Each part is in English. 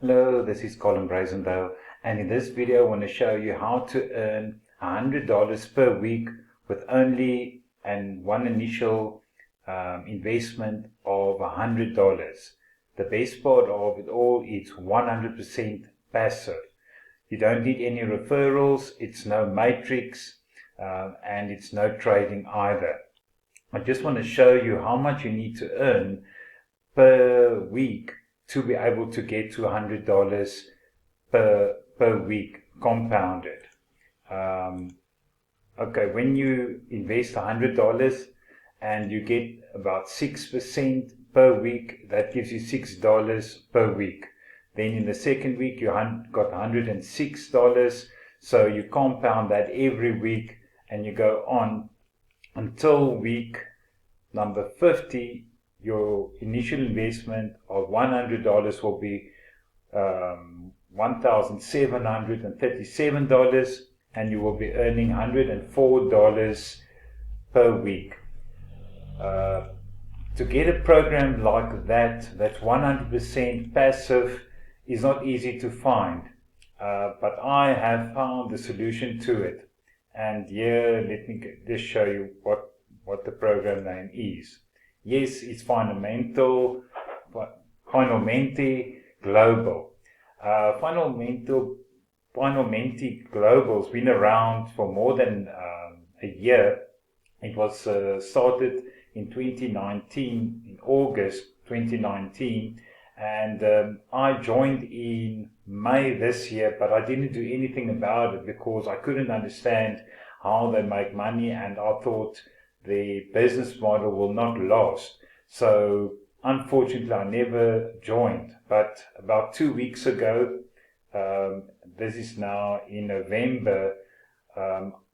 Hello, this is Colin Brazendale, and in this video I want to show you how to earn $100 per week with only one initial investment of $100. The best part of it all, it's 100% passive. You don't need any referrals, it's no matrix, and it's no trading either. I just want to show you how much you need to earn per week to be able to get to $100 per week compounded. Okay, when you invest $100 and you get about 6% per week, that gives you $6 per week. Then in the second week you got $106, so you compound that every week and you go on until week number 50. Your initial investment of $100 will be $1,737, and you will be earning $104 per week. To get a program like that, that's 100% passive, is not easy to find. But I have found the solution to it. And here, let me just show you what the program name is. Yes, it's Finalmente Global. Finalmente Global has been around for more than a year. It was started in 2019, in August 2019, and I joined in May this year, but I didn't do anything about it because I couldn't understand how they make money, and I thought the business model will not last. So unfortunately I never joined, but about 2 weeks ago, this is now in November,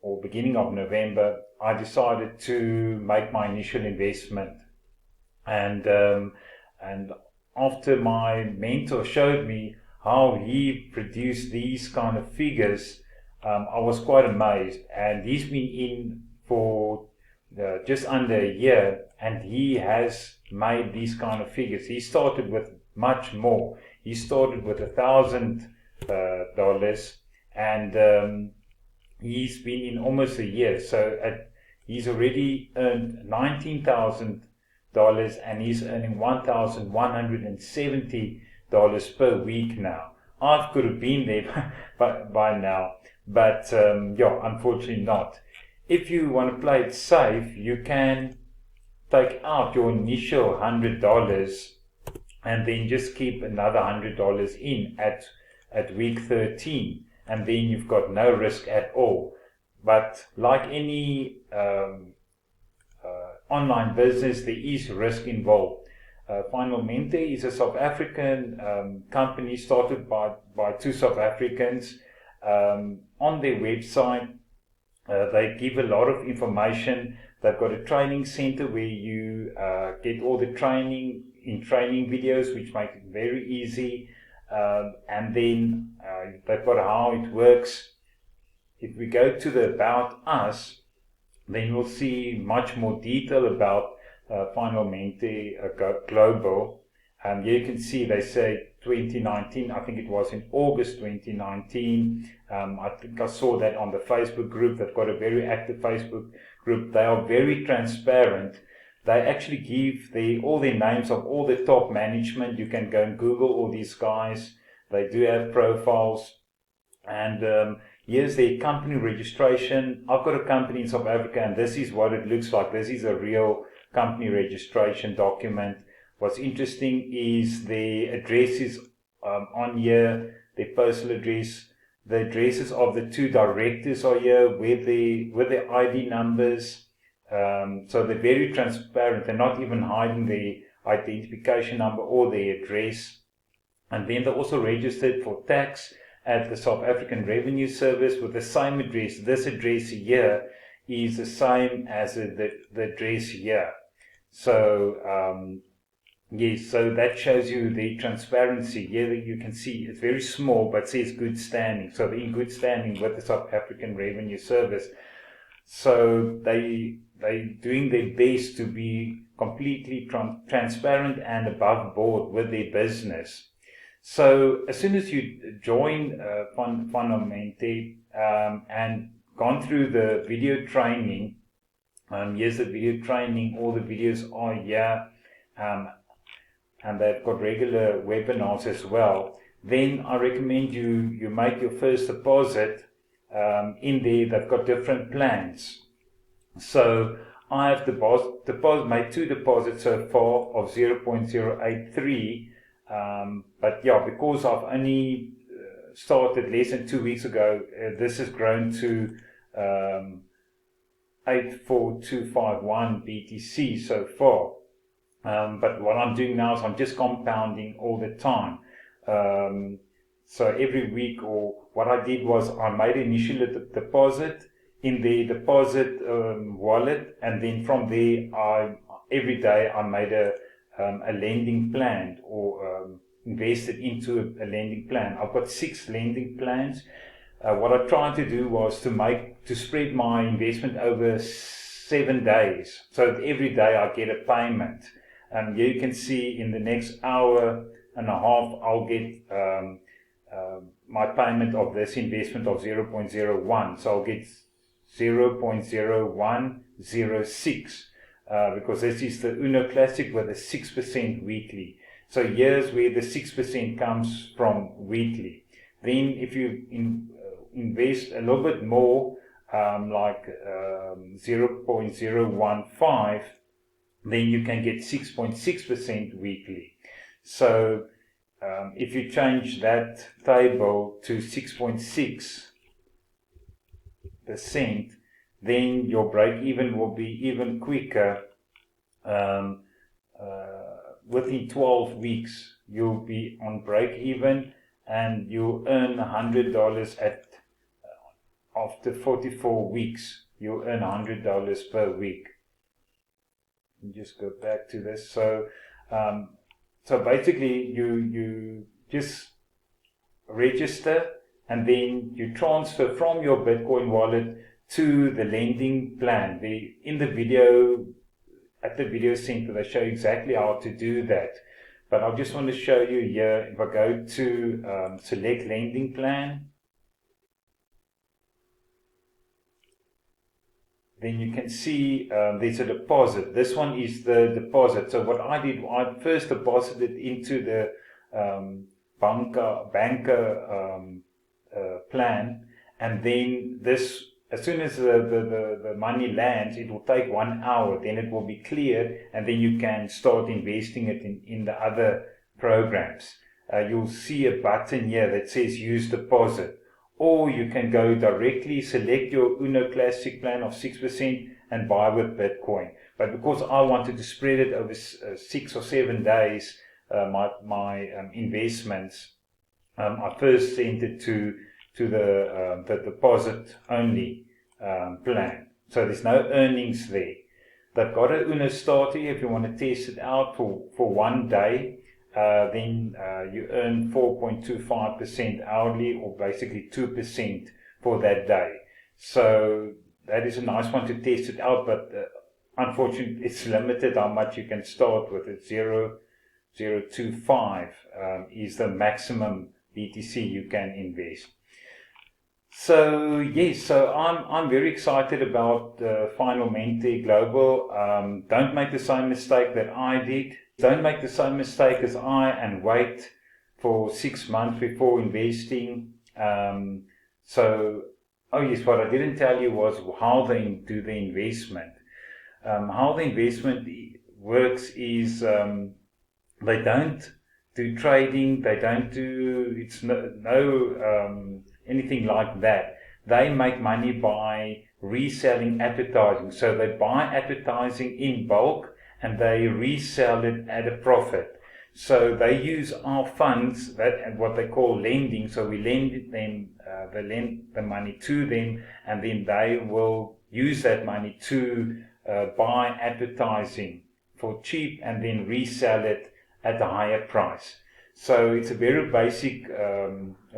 or beginning of November, I decided to make my initial investment. And after my mentor showed me how he produced these kind of figures, I was quite amazed. And he's been in for just under a year, and he has made these kind of figures. He started with much more. He started with $1,000, and he's been in almost a year. So he's already earned $19,000, and he's earning $1,170 per week now. I could have been there by now, but unfortunately not. If you want to play it safe, you can take out your initial $100 and then just keep another $100 in at week 13, and then you've got no risk at all. But like any online business, there is risk involved. Finalmente is a South African company started by two South Africans. On their website, they give a lot of information. They've got a training center where you get all the training videos, which make it very easy. And then they've got how it works. If we go to the About Us, then we'll see much more detail about Finalmente Global. Here you can see they say 2019, I think it was in August 2019. I think I saw that on the Facebook group. They've got a very active Facebook group. They are very transparent. They actually give all their names of all the top management. You can go and Google all these guys. They do have profiles. And here's their company registration. I've got a company in South Africa, and this is what it looks like. This is a real company registration document. What's interesting is the addresses on here, their postal address. The addresses of the two directors are here with their ID numbers. So they're very transparent. They're not even hiding the identification number or their address. And then they're also registered for tax at the South African Revenue Service with the same address. This address here is the same as the address here. So yes, so that shows you the transparency. Here you can see it's very small, but says good standing. So they're in good standing with the South African Revenue Service. So they're doing their best to be completely transparent and above board with their business. So as soon as you join Finalmente and gone through the video training, here's the video training, all the videos are here, and they've got regular webinars as well, then I recommend you make your first deposit. In there, they've got different plans. So I have made 2 deposits so far of 0.083. But yeah, because I've only started less than 2 weeks ago, this has grown to 84251 BTC so far. But what I'm doing now is I'm just compounding all the time. So every week, or what I did was I made an initial deposit in the deposit wallet, and then from there, every day I made a lending plan, or invested into a lending plan. I've got 6 lending plans. What I tried to do was to spread my investment over 7 days, so that every day I get a payment. Here you can see in the next hour and a half, I'll get my payment of this investment of 0.01. So I'll get 0.0106 because this is the Uno Classic with a 6% weekly. So here's where the 6% comes from weekly. Then if you invest a little bit more, like 0.015, then you can get 6.6% weekly. So if you change that table to 6.6%, then your break even will be even quicker. Within 12 weeks, you'll be on break even, and you'll earn $100 after 44 weeks. You'll earn $100 per week. Just go back to this. So basically you just register, and then you transfer from your Bitcoin wallet to the lending plan. At the video center, they show exactly how to do that. But I just want to show you here. If I go to select lending plan, then you can see there's a deposit. This one is the deposit. So what I did, I first deposited into the banker plan, and then this, as soon as the money lands, it will take 1 hour, then it will be cleared, and then you can start investing it in the other programs. You'll see a button here that says use deposit. Or you can go directly, select your Uno Classic plan of 6% and buy with Bitcoin. But because I wanted to spread it over 6 or 7 days, my investments, I first sent it to the deposit only plan. So there's no earnings there. They've got a Uno Starter if you want to test it out for 1 day. Then you earn 4.25% hourly, or basically 2% for that day. So that is a nice one to test it out, but unfortunately it's limited how much you can start with. It's 0.025 is the maximum BTC you can invest. So yes, so I'm very excited about Finalmente Global. Don't make the same mistake that I did. Don't make the same mistake as I and wait for 6 months before investing. Oh yes, what I didn't tell you was how they do the investment. How the investment works is they don't do trading. They don't do anything like that. They make money by reselling advertising. So they buy advertising in bulk and they resell it at a profit. So they use our funds, that what they call lending. So we lend them, they lend the money to them, and then they will use that money to buy advertising for cheap and then resell it at a higher price. So it's a very basic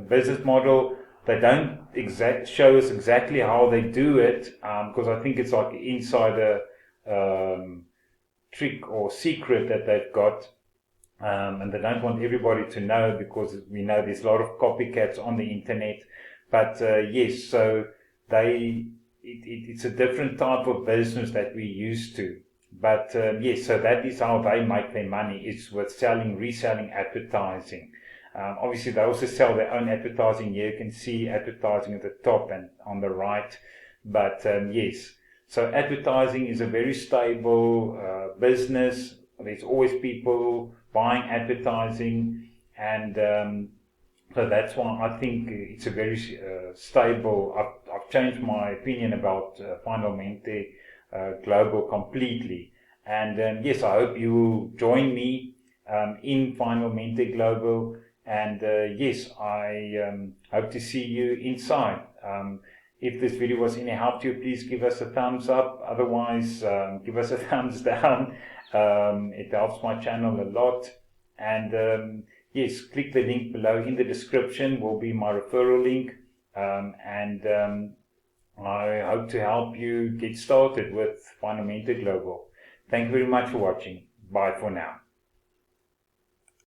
business model. They don't show us exactly how they do it, because I think it's like an insider trick or secret that they've got. and they don't want everybody to know, because we know there's a lot of copycats on the internet. But yes, so it's a different type of business that we're used to. But yes, so that is how they make their money. It's with selling, reselling advertising. Obviously, they also sell their own advertising. Here you can see advertising at the top and on the right. But yes, so advertising is a very stable business. There's always people buying advertising, and so that's why I think it's a very stable. I've changed my opinion about Finalmente Global completely. And yes, I hope you will join me in Finalmente Global. And yes, I hope to see you inside. If this video was any help to you, please give us a thumbs up. Otherwise, give us a thumbs down. It helps my channel a lot. And yes, click the link below in the description, will be my referral link. I hope to help you get started with Finalmente Global. Thank you very much for watching. Bye for now.